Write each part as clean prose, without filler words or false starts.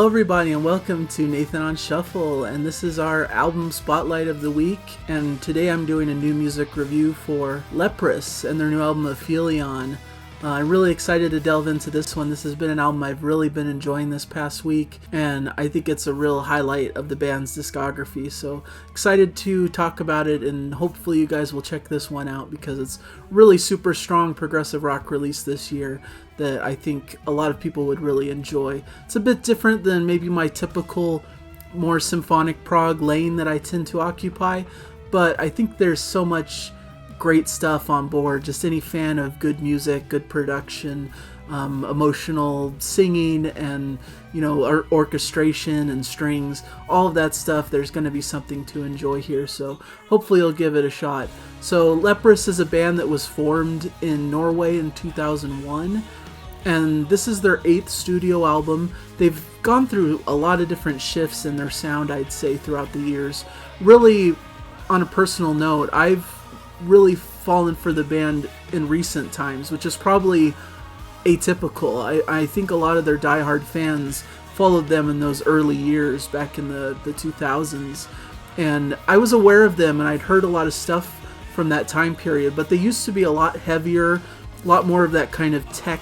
Hello everybody and welcome to Nathan on Shuffle, and this is our album spotlight of the week, and today I'm doing a new music review for Leprous and their new album Aphelion. I'm really excited to delve into this one. This has been an album I've really been enjoying this past week, and I think it's a real highlight of the band's discography, so excited to talk about it, and hopefully you guys will check this one out because it's really super strong progressive rock release this year that I think a lot of people would really enjoy. It's a bit different than maybe my typical more symphonic prog lane that I tend to occupy, but I think there's so much great stuff on board. Just any fan of good music, good production, emotional singing, and orchestration and strings, all of that stuff, there's going to be something to enjoy here, so hopefully you'll give it a shot. So Leprous is a band that was formed in Norway in 2001, and this is their 8th studio album. They've gone through a lot of different shifts in their sound, I'd say, throughout the years. Really, on a personal note, I've really fallen for the band in recent times, which is probably atypical. I think a lot of their diehard fans followed them in those early years back in the 2000s, and I was aware of them and I'd heard a lot of stuff from that time period, but they used to be a lot heavier, a lot more of that kind of tech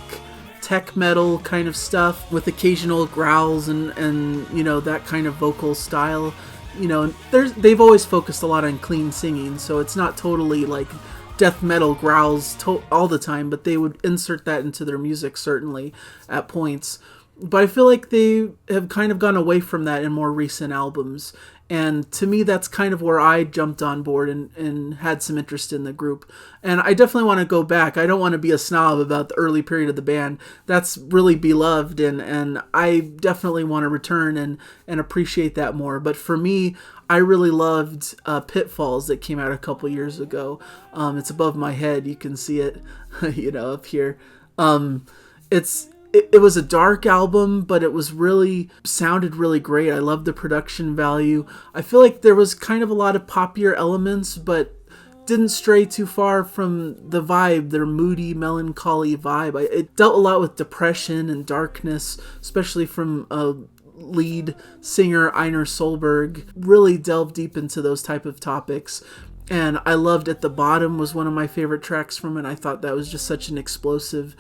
metal kind of stuff with occasional growls and that kind of vocal style. They've always focused a lot on clean singing, so it's not totally like death metal growls all the time, but they would insert that into their music certainly at points. But I feel like they have kind of gone away from that in more recent albums, and to me that's kind of where I jumped on board and had some interest in the group. And I definitely want to go back. I don't want to be a snob about the early period of the band. That's really beloved, and I definitely want to return and appreciate that more. But for me, I really loved Pitfalls that came out a couple years ago. It's above my head. You can see it, up here. It was a dark album, but it was sounded really great. I loved the production value. I feel like there was kind of a lot of poppier elements, but didn't stray too far from the vibe, their moody, melancholy vibe. It dealt a lot with depression and darkness, especially from lead singer Einar Solberg. Really delved deep into those type of topics. And I loved At the Bottom was one of my favorite tracks from it. I thought that was just such an explosive,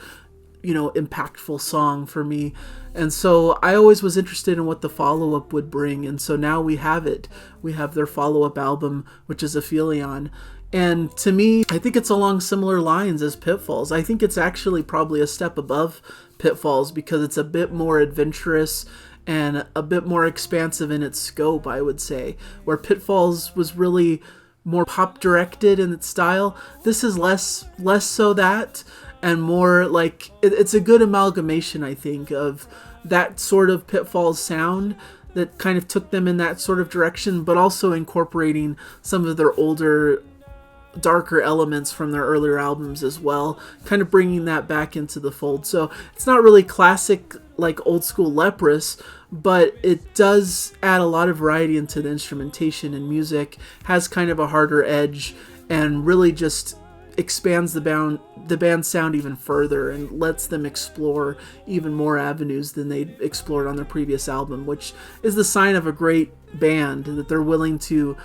impactful song for me. And so I always was interested in what the follow-up would bring, and so now we have it. We have their follow-up album, which is Aphelion. And to me, I think it's along similar lines as Pitfalls. I think it's actually probably a step above Pitfalls because it's a bit more adventurous and a bit more expansive in its scope, I would say. Where Pitfalls was really more pop-directed in its style, this is less so that, and more like it's a good amalgamation, I think, of that sort of Pitfalls sound that kind of took them in that sort of direction, but also incorporating some of their older, darker elements from their earlier albums as well, kind of bringing that back into the fold. So it's not really classic like old school Leprous, but it does add a lot of variety into the instrumentation and music, has kind of a harder edge, and really just expands the band's sound even further and lets them explore even more avenues than they explored on their previous album, which is the sign of a great band, that they're willing to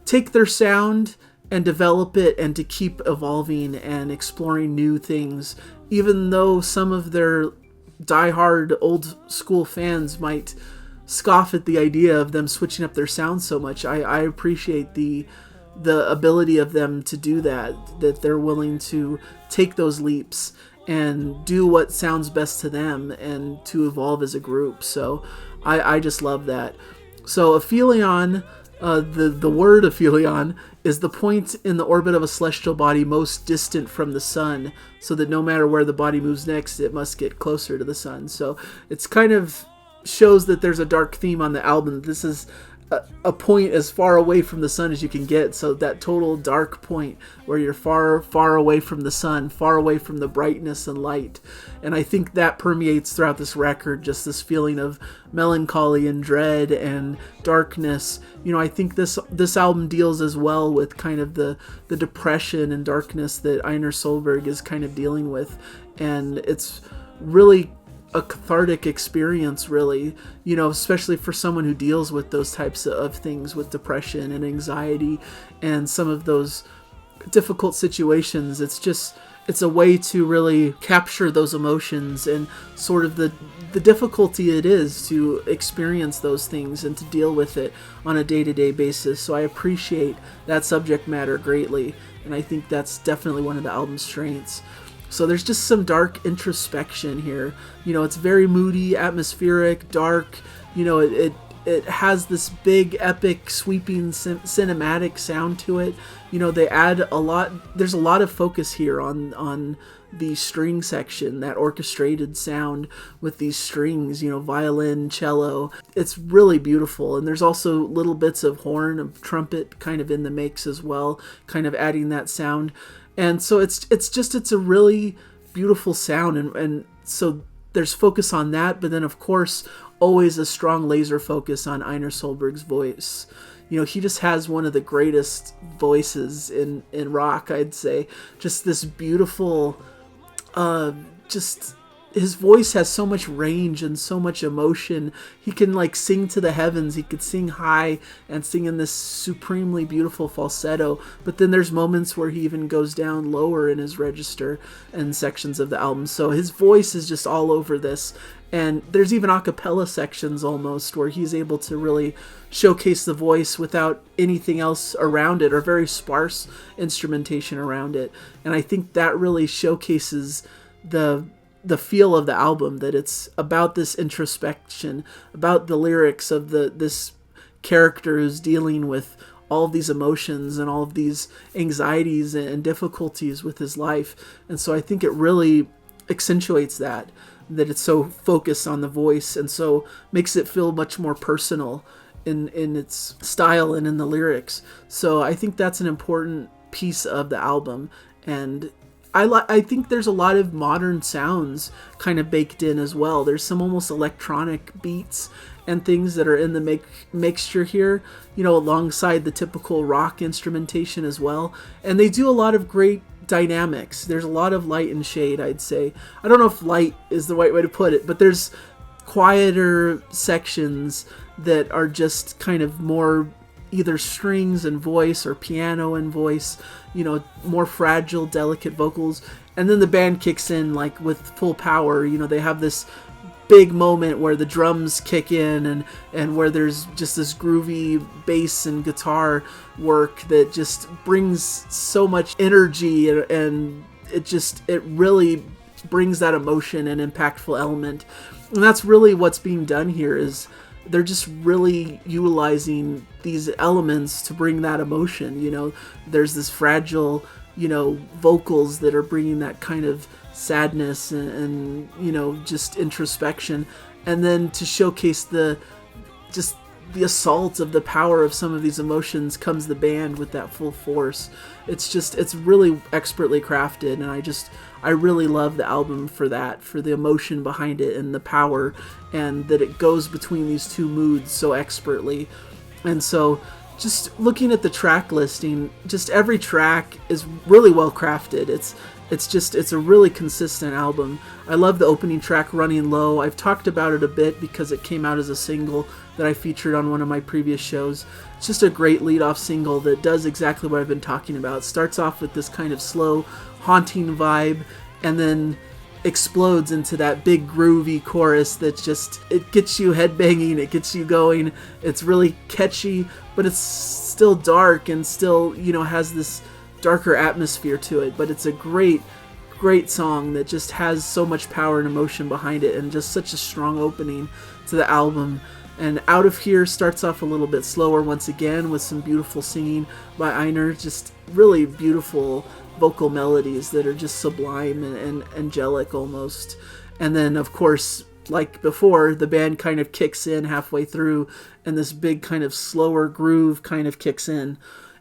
take their sound and develop it and to keep evolving and exploring new things, even though some of their diehard old school fans might scoff at the idea of them switching up their sound so much. I appreciate the ability of them to do that they're willing to take those leaps and do what sounds best to them and to evolve as a group. So I just love that. So Aphelion, the word Aphelion is the point in the orbit of a celestial body most distant from the sun, so that no matter where the body moves next, it must get closer to the sun. So it's kind of shows that there's a dark theme on the album. This is a point as far away from the sun as you can get, so that total dark point where you're far away from the sun, far away from the brightness and light. And I think that permeates throughout this record, just this feeling of melancholy and dread and darkness. I think this album deals as well with kind of the depression and darkness that Einar Solberg is kind of dealing with, and it's really a cathartic experience, really, especially for someone who deals with those types of things, with depression and anxiety and some of those difficult situations. It's a way to really capture those emotions and sort of the difficulty it is to experience those things and to deal with it on a day-to-day basis. So I appreciate that subject matter greatly, and I think that's definitely one of the album's strengths. So there's just some dark introspection here. It's very moody, atmospheric, dark. It has this big, epic, sweeping, cinematic sound to it. They add a lot. There's a lot of focus here on the string section, that orchestrated sound with these strings, violin, cello. It's really beautiful. And there's also little bits of horn, of trumpet kind of in the mix as well, kind of adding that sound. And so it's a really beautiful sound. And so there's focus on that, but then of course, always a strong laser focus on Einar Solberg's voice. He just has one of the greatest voices in rock, I'd say. Just this beautiful, his voice has so much range and so much emotion. He can sing to the heavens. He could sing high and sing in this supremely beautiful falsetto. But then there's moments where he even goes down lower in his register and sections of the album. So his voice is just all over this. And there's even a cappella sections almost where he's able to really showcase the voice without anything else around it, or very sparse instrumentation around it. And I think that really showcases the feel of the album, that it's about this introspection, about the lyrics of this character who's dealing with all of these emotions and all of these anxieties and difficulties with his life. And so I think it really accentuates that it's so focused on the voice, and so makes it feel much more personal in its style and in the lyrics. So I think that's an important piece of the album. And I think there's a lot of modern sounds kind of baked in as well. There's some almost electronic beats and things that are in the mixture here, alongside the typical rock instrumentation as well. And they do a lot of great dynamics. There's a lot of light and shade, I'd say. I don't know if light is the right way to put it, but there's quieter sections that are just kind of more either strings and voice or piano and voice, more fragile, delicate vocals. And then the band kicks in with full power. They have this big moment where the drums kick in and where there's just this groovy bass and guitar work that just brings so much energy, and it really brings that emotion and impactful element. And that's really what's being done here, is they're just really utilizing these elements to bring that emotion. There's this fragile, vocals that are bringing that kind of sadness and just introspection, and then to showcase the assault of the power of some of these emotions comes the band with that full force. It's really expertly crafted, and I really love the album for that, for the emotion behind it and the power, and that it goes between these two moods so expertly. And so just looking at the track listing, just every track is really well crafted. It's a really consistent album. I love the opening track, Running Low. I've talked about it a bit because it came out as a single that I featured on one of my previous shows. It's just a great lead-off single that does exactly what I've been talking about. It starts off with this kind of slow, haunting vibe, and then explodes into that big groovy chorus that it gets you headbanging, it gets you going. It's really catchy, but it's still dark and still, has this darker atmosphere to it. But it's a great song that just has so much power and emotion behind it, and just such a strong opening to the album. And Out of Here starts off a little bit slower once again with some beautiful singing by Einar, just really beautiful vocal melodies that are just sublime and angelic almost. And then of course, like before, the band kind of kicks in halfway through, and this big kind of slower groove kind of kicks in.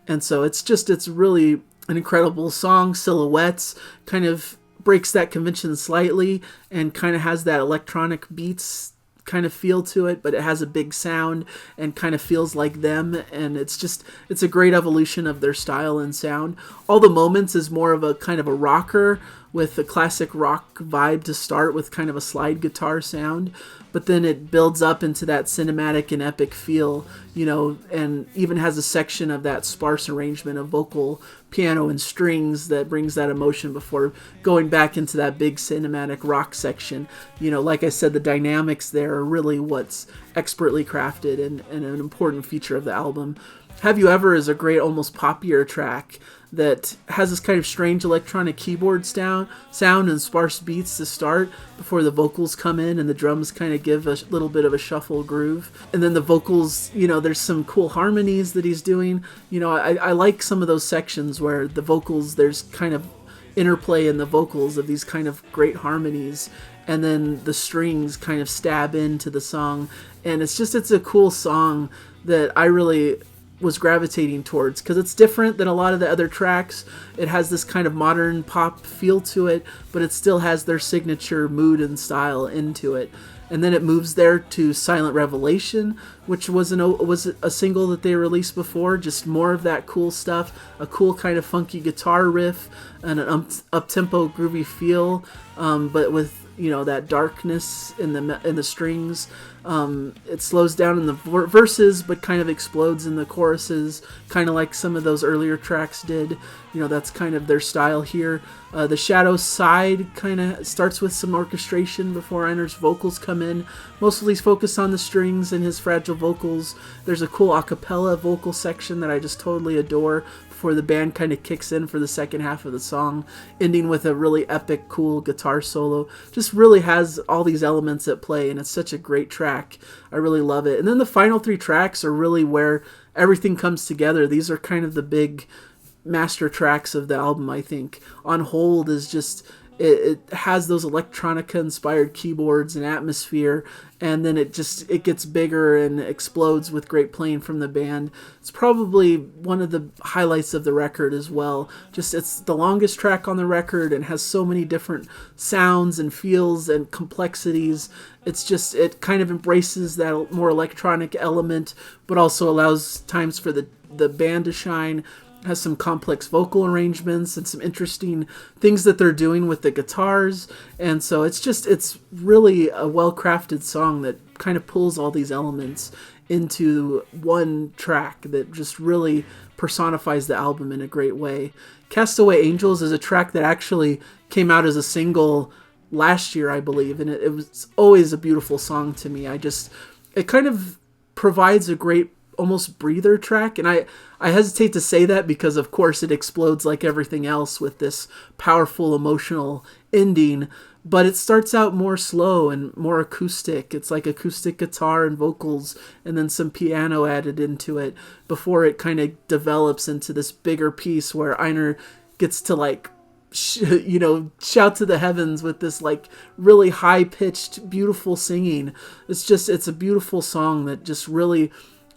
And so it's really an incredible song. Silhouettes kind of breaks that convention slightly and kind of has that electronic beats kind of feel to it, but it has a big sound and kind of feels like them, and it's a great evolution of their style and sound. All the Moments is more of a kind of a rocker with a classic rock vibe to start, with kind of a slide guitar sound, but then it builds up into that cinematic and epic feel, and even has a section of that sparse arrangement of vocal, piano, and strings that brings that emotion before going back into that big cinematic rock section. Like I said, the dynamics there are really what's expertly crafted and an important feature of the album. Have You Ever is a great, almost poppier track that has this kind of strange electronic keyboard sound and sparse beats to start before the vocals come in and the drums kind of give a little bit of a shuffle groove. And then the vocals, there's some cool harmonies that he's doing. I like some of those sections where the vocals, there's kind of interplay in the vocals of these kind of great harmonies, and then the strings kind of stab into the song. And it's a cool song that I really was gravitating towards, because it's different than a lot of the other tracks. It has this kind of modern pop feel to it, but it still has their signature mood and style into it. And then it moves there to Silent Revelation, which was a single that they released before. Just more of that cool stuff, a cool kind of funky guitar riff and an up-tempo groovy feel, but with that darkness in the strings. It slows down in the verses, but kind of explodes in the choruses, kind of like some of those earlier tracks did. That's kind of their style here. The Shadow side kind of starts with some orchestration before Einer's vocals come in, mostly focused on the strings and his fragile vocals. There's a cool a cappella vocal section that I just totally adore before the band kind of kicks in for the second half of the song, ending with a really epic, cool guitar solo. Just really has all these elements at play, and it's such a great track. I really love it. And then the final 3 tracks are really where everything comes together. These are kind of the big master tracks of the album, I think. On Hold is just... It has those electronica-inspired keyboards and atmosphere, and then it gets bigger and explodes with great playing from the band. It's probably one of the highlights of the record as well. It's the longest track on the record and has so many different sounds and feels and complexities. It kind of embraces that more electronic element, but also allows times for the band to shine. Has some complex vocal arrangements and some interesting things that they're doing with the guitars. And so it's really a well-crafted song that kind of pulls all these elements into one track that just really personifies the album in a great way. Castaway Angels is a track that actually came out as a single last year, I believe, and it was always a beautiful song to me. It kind of provides a great almost breather track, and I hesitate to say that because of course it explodes like everything else with this powerful emotional ending, but it starts out more slow and more acoustic. It's like acoustic guitar and vocals and then some piano added into it before it kind of develops into this bigger piece where Einer gets to shout to the heavens with this really high-pitched beautiful singing. It's a beautiful song that just really,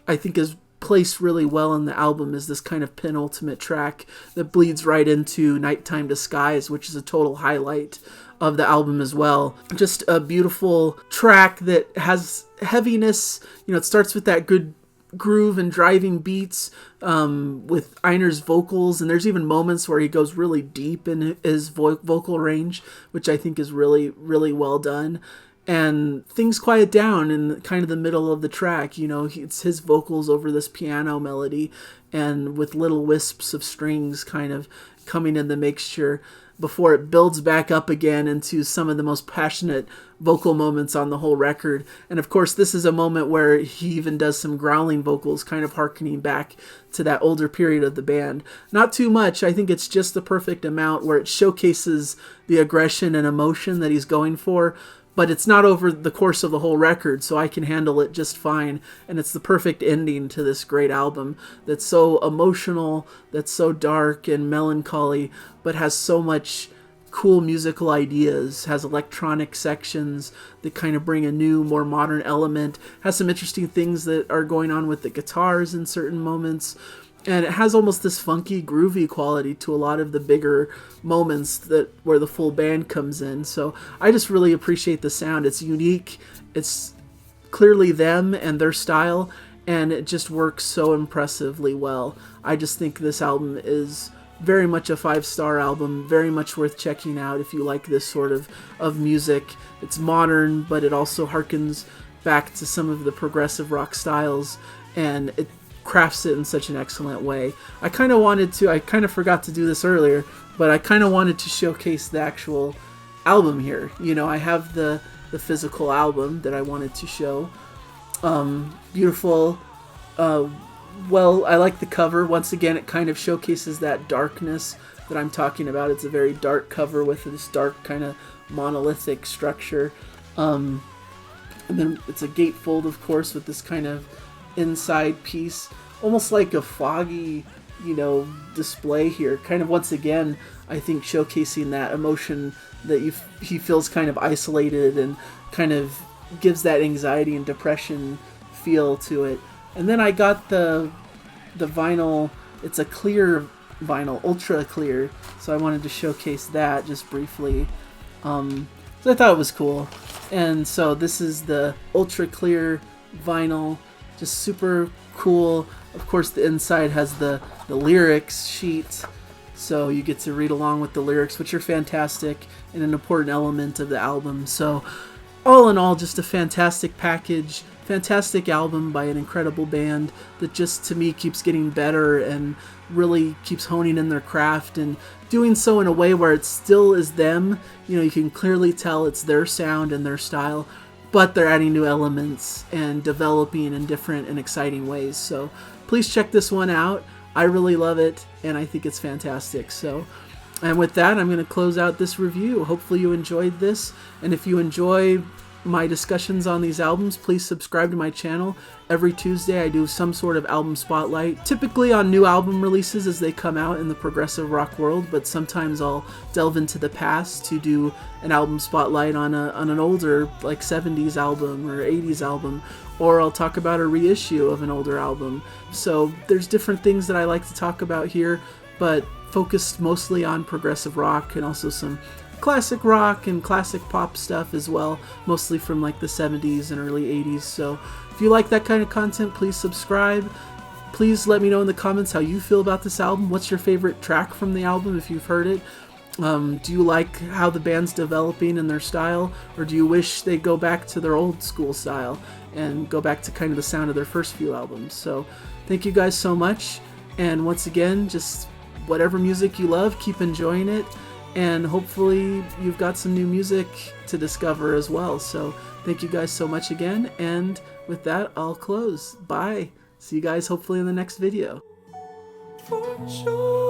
I think, is placed really well in the album as this kind of penultimate track that bleeds right into Nighttime Disguise, which is a total highlight of the album as well. Just a beautiful track that has heaviness. It starts with that good groove and driving beats with Einer's vocals, and there's even moments where he goes really deep in his vocal range, which I think is really, really well done. And things quiet down in kind of the middle of the track. It's his vocals over this piano melody and with little wisps of strings kind of coming in the mixture before it builds back up again into some of the most passionate vocal moments on the whole record. And of course, this is a moment where he even does some growling vocals, kind of hearkening back to that older period of the band. Not too much. I think it's just the perfect amount where it showcases the aggression and emotion that he's going for, but it's not over the course of the whole record, so I can handle it just fine. And it's the perfect ending to this great album that's so emotional, that's so dark and melancholy, but has so much cool musical ideas, has electronic sections that kind of bring a new, more modern element, has some interesting things that are going on with the guitars in certain moments. And it has almost this funky, groovy quality to a lot of the bigger moments where the full band comes in. So I just really appreciate the sound. It's unique. It's clearly them and their style, and it just works so impressively well. I just think this album is very much a 5-star album, very much worth checking out if you like this sort of music. It's modern, but it also harkens back to some of the progressive rock styles, and it crafts it in such an excellent way. I kind of forgot to do this earlier, but I kind of wanted to showcase the actual album here. You know, I have the physical album that I wanted to show. Beautiful. Well, I like the cover. Once again, it kind of showcases that darkness that I'm talking about. It's a very dark cover with this dark kind of monolithic structure. And then it's a gatefold, of course, with this kind of inside piece, almost like a foggy, you know, display here. Kind of, once again, I think showcasing that emotion that he feels kind of isolated, and kind of gives that anxiety and depression feel to it. And then I got the vinyl. It's a clear vinyl, ultra clear, so I wanted to showcase that just briefly. So I thought it was cool. And so this is the ultra clear vinyl, just super cool. Of course, the inside has the lyrics sheet, so you get to read along with the lyrics, which are fantastic and an important element of the album. So all in all, just a fantastic package, fantastic album by an incredible band that just, to me, keeps getting better and really keeps honing in their craft, and doing so in a way where it still is them. You know, you can clearly tell it's their sound and their style, but they're adding new elements and developing in different and exciting ways. So please check this one out. I really love it, and I think it's fantastic. So, and with that, I'm going to close out this review. Hopefully you enjoyed this, and if you enjoy my discussions on these albums, please subscribe to my channel. Every Tuesday I do some sort of album spotlight, typically on new album releases as they come out in the progressive rock world, but sometimes I'll delve into the past to do an album spotlight on an older, like 70s album or 80s album, or I'll talk about a reissue of an older album. So there's different things that I like to talk about here, but focused mostly on progressive rock, and also some classic rock and classic pop stuff as well, mostly from like the 70s and early 80s. So if you like that kind of content, please subscribe. Please let me know in the comments how you feel about this album. What's your favorite track from the album if you've heard it? Do you like how the band's developing in their style, or do you wish they'd go back to their old school style and go back to kind of the sound of their first few albums? So thank you guys so much, and once again, just whatever music you love, keep enjoying it. And hopefully you've got some new music to discover as well. So thank you guys so much again. And with that, I'll close. Bye. See you guys hopefully in the next video. For sure.